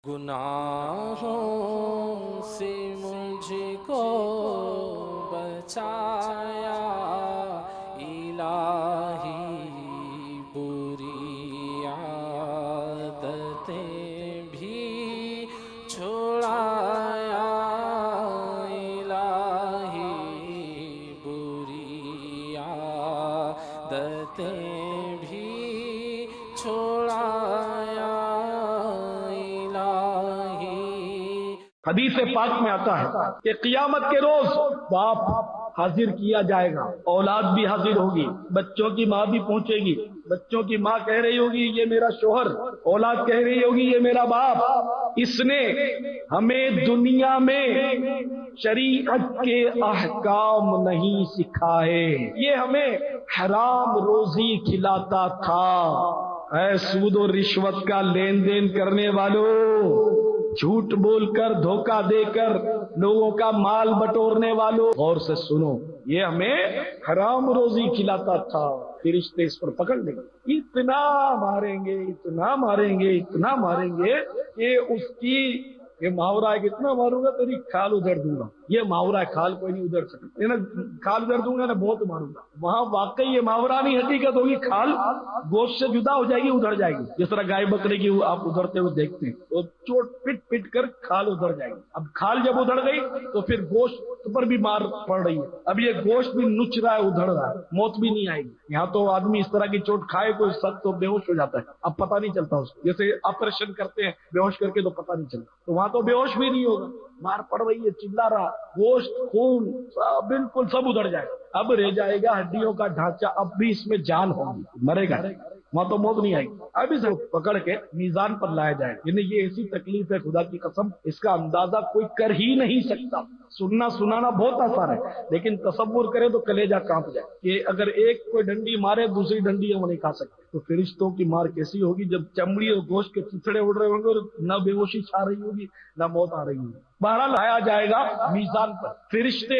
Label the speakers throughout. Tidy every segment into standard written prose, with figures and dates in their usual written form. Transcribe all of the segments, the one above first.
Speaker 1: گناہوں سے مجھ کو بچایا الہی، بری عادتیں بھی چھڑایا الہی، بری عادتیں بھی چھڑایا الہی۔
Speaker 2: حدیث پاک میں آتا ہے کہ قیامت کے روز باپ حاضر کیا جائے گا، اولاد بھی حاضر ہوگی، بچوں کی ماں بھی پہنچے گی، بچوں کی ماں کہہ رہی ہوگی یہ میرا شوہر، اولاد کہہ رہی ہوگی یہ میرا باپ، اس نے ہمیں دنیا میں شریعت کے احکام نہیں سکھائے، یہ ہمیں حرام روزی کھلاتا تھا۔ اے سود و رشوت کا لین دین کرنے والوں، جھوٹ بول کر دھوکہ دے کر لوگوں کا مال بٹورنے والوں، غور سے سنو، یہ ہمیں حرام روزی کھلاتا تھا۔ فرشتے اس پر پکڑ لیں گے، اتنا ماریں گے، اتنا ماریں گے، اتنا ماریں گے کہ اس کی یہ محاورہ ہے کہ اتنا ماروں گا تیری کھال ادھر دوں گا، یہ محاورہ ہے، کھال کوئی نہیں ادھر سکتا، کھال ادھر دوں گا نا بہت ماروں گا، وہاں واقعی یہ محاورہ نہیں حقیقت ہوگی، کھال گوشت سے جدا ہو جائے گی، ادھر جائے گی، جس طرح گائے بکرے کی آپ ادھرتے ہوئے دیکھتے ہیں تو چوٹ پٹ پٹ کر کھال ادھر جائے گی۔ اب کھال جب ادھر گئی تو پھر گوشت پر بھی مار پڑ رہی ہے، اب یہ گوشت بھی نچ رہا ہے، ادھر رہا ہے، موت بھی نہیں آئے گی۔ یہاں تو آدمی اس طرح کی چوٹ کھائے کوئی سخت تو بے ہوش ہو جاتا ہے، اب پتہ نہیں چلتا اس کو، جیسے آپریشن کرتے ہیں بے ہوش کر کے تو پتہ نہیں چلتا، تو وہاں تو بے ہوش بھی نہیں ہوگا، مار پڑ رہی ہے، چلا رہا، گوشت خون بالکل سب ادھر جائے گا، اب رہ جائے گا ہڈیوں کا ڈھانچہ، اب بھی اس میں جان ہوگی، مرے گا، وہاں تو موت نہیں آئے گی۔ اب اسے پکڑ کے میزان پر لایا جائے گا، یعنی یہ ایسی تکلیف ہے خدا کی قسم اس کا اندازہ کوئی کر ہی نہیں سکتا۔ سننا سنانا بہت آسان ہے لیکن تصور کرے تو کلیجہ کانپ جائے کہ اگر ایک کوئی ڈنڈی مارے دوسری ڈنڈی وہ نہیں کھا سکتے، تو فرشتوں کی مار کیسی ہوگی جب چمڑی اور گوشت کے چیچڑے اڑ رہے ہوں گے اور نہ بے ہوشی چھا رہی ہوگی نہ موت آ رہی ہوگی۔ بہرحال لایا جائے گا میزان پر، فرشتے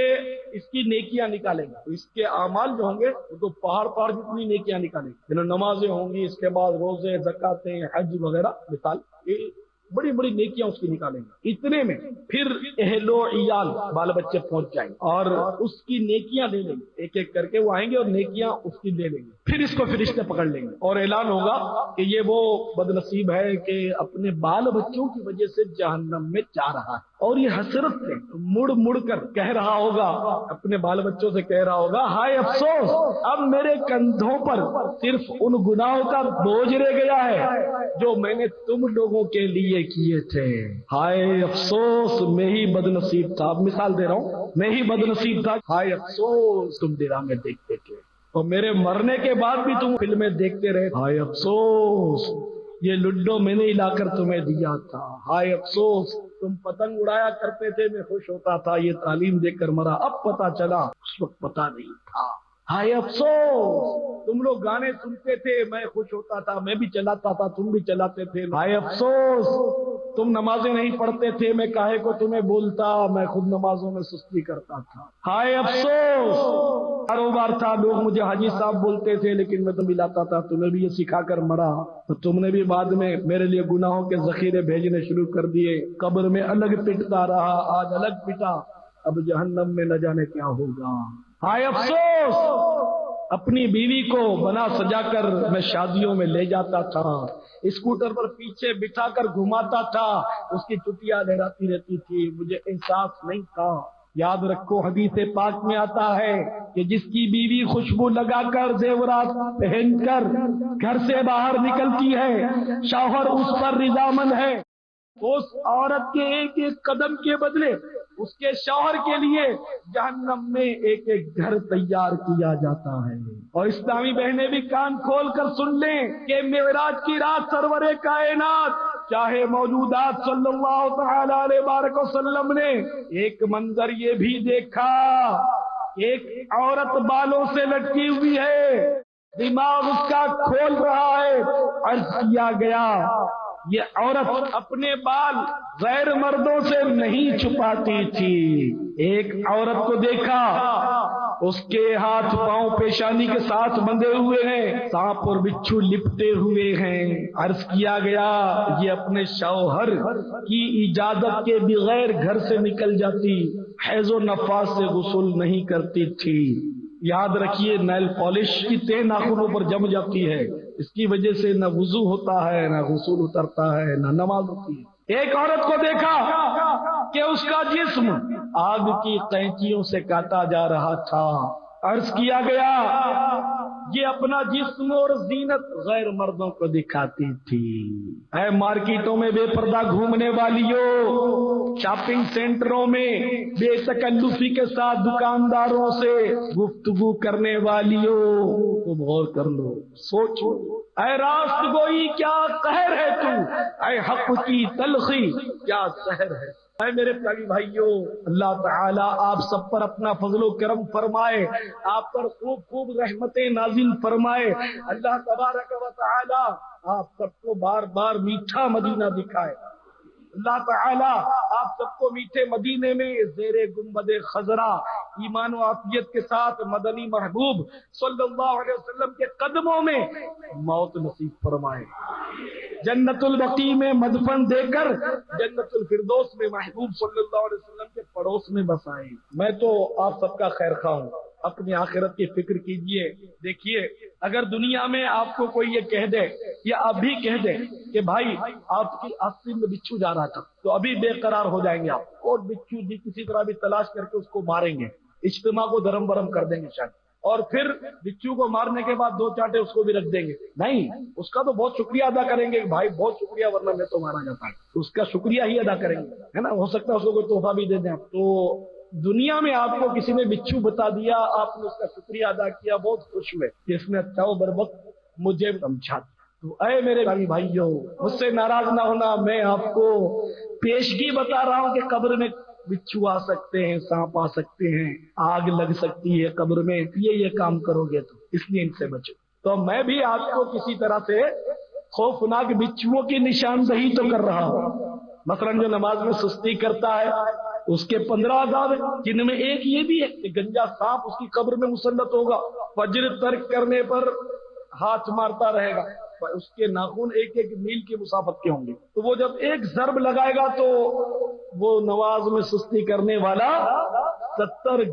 Speaker 2: اس کی نیکیاں نکالیں گے، تو اس کے اعمال جو ہوں گے وہ تو پہاڑ پہاڑ جتنی نیکیاں نکالیں گے، یعنی نمازیں ہوں گی، اس کے بعد روزے، زکاتیں، حج وغیرہ مثال، یہ بڑی بڑی نیکیاں اس کی نکالیں گے۔ اتنے میں پھر اہل و عیال بال بچے پہنچ جائیں گے اور اس کی نیکیاں لے لیں گے، ایک ایک کر کے وہ آئیں گے اور نیکیاں اس کی لے لیں گے، پھر اس کو فرشتے پکڑ لیں گے اور اعلان ہوگا کہ یہ وہ بد نصیب ہے کہ اپنے بال بچوں کی وجہ سے جہنم میں جا رہا ہے، اور یہ حسرت سے مڑ مڑ کر کہہ رہا ہوگا، اپنے بال بچوں سے کہہ رہا ہوگا، ہائے افسوس، اب میرے کندھوں پر صرف ان گناہوں کا بوجھ رہ گیا ہے جو میں نے تم لوگوں کے لیے کیے تھے، ہائے افسوس میں ہی بد نصیب تھا، اب مثال دے رہا ہوں، میں ہی بد نصیب تھا، ہائے افسوس تم ڈرامے دیکھتے تھے اور میرے مرنے کے بعد بھی تم فلمیں دیکھتے رہے، ہائے افسوس یہ لڈو میں نے لا کر تمہیں دیا تھا، ہائے افسوس تم پتنگ اڑایا کرتے تھے میں خوش ہوتا تھا، یہ تعلیم دے کر مرا، اب پتا چلا اس وقت پتا نہیں تھا، ہائے افسوس تم لوگ گانے سنتے تھے میں خوش ہوتا تھا، میں بھی چلاتا تھا تم بھی چلاتے تھے، ہائے افسوس تم نمازیں نہیں پڑھتے تھے میں کاہے کو تمہیں بولتا، میں خود نمازوں میں سستی کرتا تھا، ہائے افسوس کاروبار تھا لوگ مجھے حاجی صاحب بولتے تھے لیکن میں تو ملاتا تھا، تمہیں بھی یہ سکھا کر مرا تو تم نے بھی بعد میں میرے لیے گناہوں کے ذخیرے بھیجنے شروع کر دیے، قبر میں الگ پٹتا رہا آج الگ پٹا، اب جہنم میں نہ جانے کیا ہوگا، ہائے افسوس اپنی بیوی کو بنا سجا کر میں شادیوں میں لے جاتا تھا، اسکوٹر پر پیچھے بٹھا کر گھماتا تھا، اس کی چٹیاں لہراتی رہتی تھی، مجھے احساس نہیں تھا۔ یاد رکھو حدیث پاک میں آتا ہے کہ جس کی بیوی خوشبو لگا کر زیورات پہن کر گھر سے باہر نکلتی ہے شوہر اس پر رضامند ہے، اس عورت کے ایک ایک قدم کے بدلے اس کے شوہر کے لیے جہنم میں ایک ایک گھر تیار کیا جاتا ہے۔ اور اسلامی بہنیں بھی کان کھول کر سن لیں کہ معراج کی رات سرور کائنات چاہے موجودات صلی اللہ تعالی علیہ وآلہ وسلم نے ایک منظر یہ بھی دیکھا، ایک عورت بالوں سے لٹکی ہوئی ہے، دماغ اس کا کھول رہا ہے، عرض کیا گیا یہ عورت اپنے بال غیر مردوں سے نہیں چھپاتی تھی، ایک عورت کو دیکھا اس کے ہاتھ پاؤں پیشانی کے ساتھ بندھے ہوئے ہیں، سانپ اور بچھو لپٹے ہوئے ہیں۔ عرض کیا گیا یہ اپنے شوہر کی اجازت کے بغیر گھر سے نکل جاتی، حیض و نفاس سے غسل نہیں کرتی تھی۔ یاد رکھیے نیل پالش کی تہ ناخنوں پر جم جاتی ہے، اس کی وجہ سے نہ وضو ہوتا ہے، نہ غسل اترتا ہے، نہ نماز ہوتی ہے۔ ایک عورت کو دیکھا کہ اس کا جسم آگ کی قینچیوں سے کاٹا جا رہا تھا۔ عرض کیا گیا یہ اپنا جسم اور زینت غیر مردوں کو دکھاتی تھی۔ اے مارکیٹوں میں بے پردہ گھومنے والیوں، شاپنگ سینٹروں میں بے تکلفی کے ساتھ دکانداروں سے گفتگو کرنے والیوں، تم غور کر لو، سوچو، اے راست گوئی کیا قہر ہے تو، اے حق کی تلخی کیا سحر ہے۔ اے میرے پیارے بھائیوں، اللہ تعالیٰ آپ سب پر اپنا فضل و کرم فرمائے، آپ پر خوب خوب رحمتیں نازل فرمائے۔ اللہ تبارک و تعالیٰ آپ سب کو بار بار میٹھا مدینہ دکھائے۔ اللہ تعالیٰ آپ سب کو میٹھے مدینے میں زیر گنبد خضرا ایمان و عافیت کے ساتھ مدنی محبوب صلی اللہ علیہ وسلم کے قدموں میں موت نصیب فرمائے، جنت البقیع میں مدفن دے کر جنت الفردوس میں محبوب صلی اللہ علیہ وسلم کے پڑوس میں بسائے۔ میں تو آپ سب کا خیر خواہ ہوں، اپنی آخرت کی فکر کیجئے۔ دیکھیے اگر دنیا میں آپ کو کوئی یہ کہہ دے یا آپ بھی کہہ دے کہ بھائی آپ کی آستین میں بچھو جا رہا تھا، تو ابھی بے قرار ہو جائیں گے آپ، اور بچھو بھی کسی طرح بھی تلاش کر کے اس کو ماریں گے، اجتماع کو دھرم برم کر دیں گے شاید، اور پھر بچھو کو مارنے کے بعد 2 چانٹے اس کو بھی رکھ دیں گے۔ نہیں، اس کا تو بہت شکریہ ادا کریں گے کہ بھائی بہت شکریہ ورنہ میں تو مارا جاتا ہے، اس کا شکریہ ہی ادا کریں گے، ہے نا، ہو سکتا ہے اس کو کوئی تحفہ بھی دے دیں۔ تو دنیا میں آپ کو کسی نے بچھو بتا دیا، آپ نے اس کا شکریہ ادا کیا، بہت خوش ہوئے کہ اس نے اچھا و بر وقت مجھے سمجھا۔ تو اے میرے بھائیوں، مجھ سے ناراض نہ ہونا، میں آپ کو پیشگی بتا رہا ہوں کہ قبر میں بچھو آ سکتے ہیں، سانپ آ سکتے ہیں، آگ لگ سکتی ہے قبر میں، یہ کام کرو گے تو اس لیے ان سے بچو۔ تو میں بھی آپ کو کسی طرح سے خوفناک بچھوؤں کی نشاندہی تو کر رہا ہوں۔ مثلا جو نماز میں سستی کرتا ہے اس کے 15 عذاب ہیں، جن میں ایک یہ بھی ہے کہ گنجا سانپ اس کی قبر میں مسلط ہوگا، فجر ترک کرنے پر ہاتھ مارتا رہے گا، اس کے ناخن 1 میل کی مسافت کے ہوں گے، تو وہ جب ایک ضرب لگائے گا تو وہ نماز میں سستی کرنے والا 70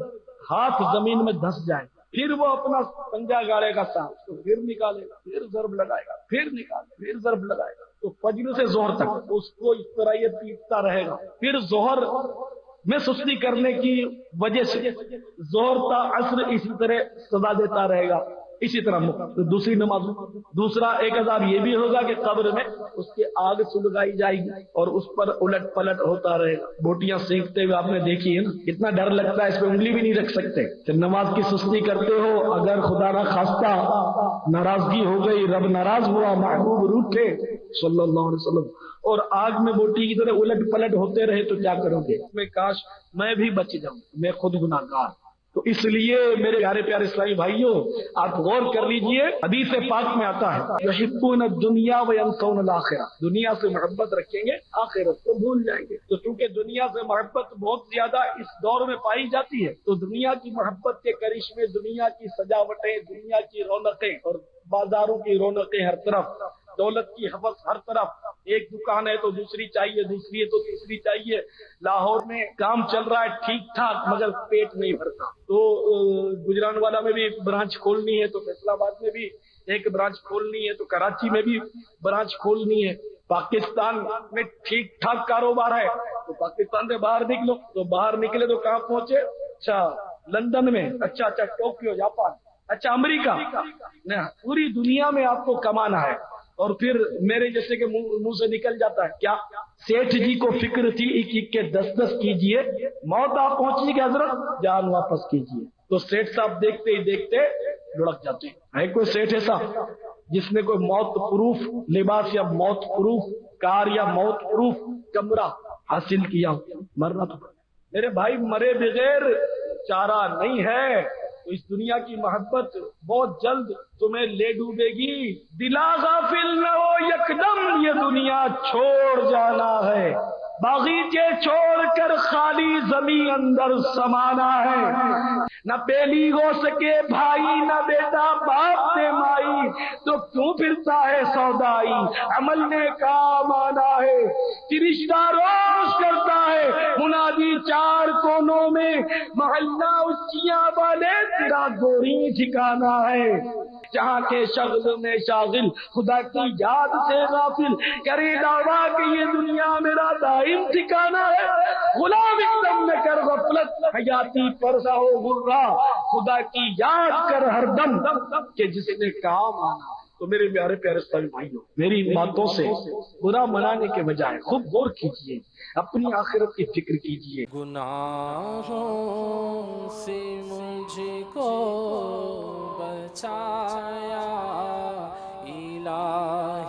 Speaker 2: ہاتھ زمین میں دھس جائے، پھر وہ اپنا پنجہ گاڑے گا سانپ، تو پھر نکالے گا، پھر ضرب لگائے گا، پھر نکالے، پھر ضرب لگائے گا، تو فجر سے ظہر تک اس کو اس طرح یہ پیٹتا رہے گا، پھر ظہر میں سستی کرنے کی وجہ سے ظہر تا عصر اسی طرح سزا دیتا رہے گا، اسی طرح دوسری نماز۔ دوسرا ایک عذاب یہ بھی ہوگا کہ قبر میں اس کی آگ سلگائی جائے گی اور اس پر الٹ پلٹ ہوتا رہے گا، بوٹیاں سینکتے ہوئے آپ نے دیکھی ہے نا، کتنا ڈر لگتا ہے، اس پہ انگلی بھی نہیں رکھ سکتے۔ جب نماز کی سستی کرتے ہو، اگر خدا نہ خواستہ ناراضگی ہو گئی، رب ناراض ہوا، محبوب روٹھے صلی اللہ علیہ وسلم، اور آگ میں بوٹی کی طرح الٹ پلٹ ہوتے رہے تو کیا کرو گے؟ میں کاش میں بھی بچ جاؤں، میں خود گناہگار۔ تو اس لیے میرے پیارے پیارے اسلامی بھائیوں، آپ غور کر لیجئے، حدیث پاک میں آتا ہے یحبون الدنیا وینسون الآخرہ، دنیا سے محبت رکھیں گے، آخرت کو بھول جائیں گے۔ تو چونکہ دنیا سے محبت بہت زیادہ اس دور میں پائی جاتی ہے، تو دنیا کی محبت کے کرشمے، دنیا کی سجاوٹیں، دنیا کی رونقیں اور بازاروں کی رونقیں ہر طرف، دولت کی حوث ہر طرف، ایک دکان ہے تو دوسری چاہیے، دوسری ہے تو تیسری چاہیے، لاہور میں کام چل رہا ہے ٹھیک ٹھاک مگر پیٹ نہیں بھرتا، تو گجرانوالا میں بھی ایک برانچ کھولنی ہے، تو فیصل آباد میں بھی ایک برانچ کھولنی ہے، تو کراچی میں بھی برانچ کھولنی ہے، پاکستان میں ٹھیک ٹھاک کاروبار ہے، تو پاکستان سے باہر نکلو، تو باہر نکلے تو کہاں پہنچے؟ اچھا لندن میں، اچھا ٹوکیو جاپان، اچھا امریکہ، پوری دنیا میں آپ کو کمانا ہے۔ اور پھر میرے جیسے کہ منہ سے نکل جاتا ہے کیا؟ سیٹھ جی کو فکر تھی 1 کے 10 کیجئے، موت آپ پہنچی کہ حضرت جان واپس کیجئے، تو سیٹھ صاحب دیکھتے ہی دیکھتے لڑک جاتے ہیں۔ ہے کوئی سیٹھ ایسا جس نے کوئی موت پروف لباس یا موت پروف کار یا موت پروف کمرہ حاصل کیا؟ مرنا تو میرے بھائی، مرے بغیر چارہ نہیں ہے۔ تو اس دنیا کی محبت بہت جلد تمہیں لے ڈوبے گی۔ دلا غافل نہ ہو یکدم، یہ دنیا چھوڑ جانا ہے، باغیچے چھوڑ کر خالی زمین اندر سمانا ہے۔ نہ بیلی ہو سکے بھائی نہ بیٹا باپ سے مائی تو کیوں پھرتا ہے سودائی عمل نے کام آنا ہے کہ رشتہ روز کرتا ہے منادی چار کونوں میں محلہ اچیاں والے تیرا گوری ٹھکانا ہے جہاں کے شغل میں شاغل خدا کی یاد سے غافل کرے دعویٰ کہ یہ دنیا میرا دائم ٹھکانا ہے غلام اقدم میں کر غفلت حیاتی پر ہو غرہ خدا کی یاد کر ہر دم کہ جس نے کام آنا تو میرے پیارے پیارے اسلامی بھائیوں میری باتوں سے برا منانے کے بجائے خوب غور کیجیے اپنی آخرت کی فکر کیجیے
Speaker 1: گناہوں سے مجھ کو بچایا الہی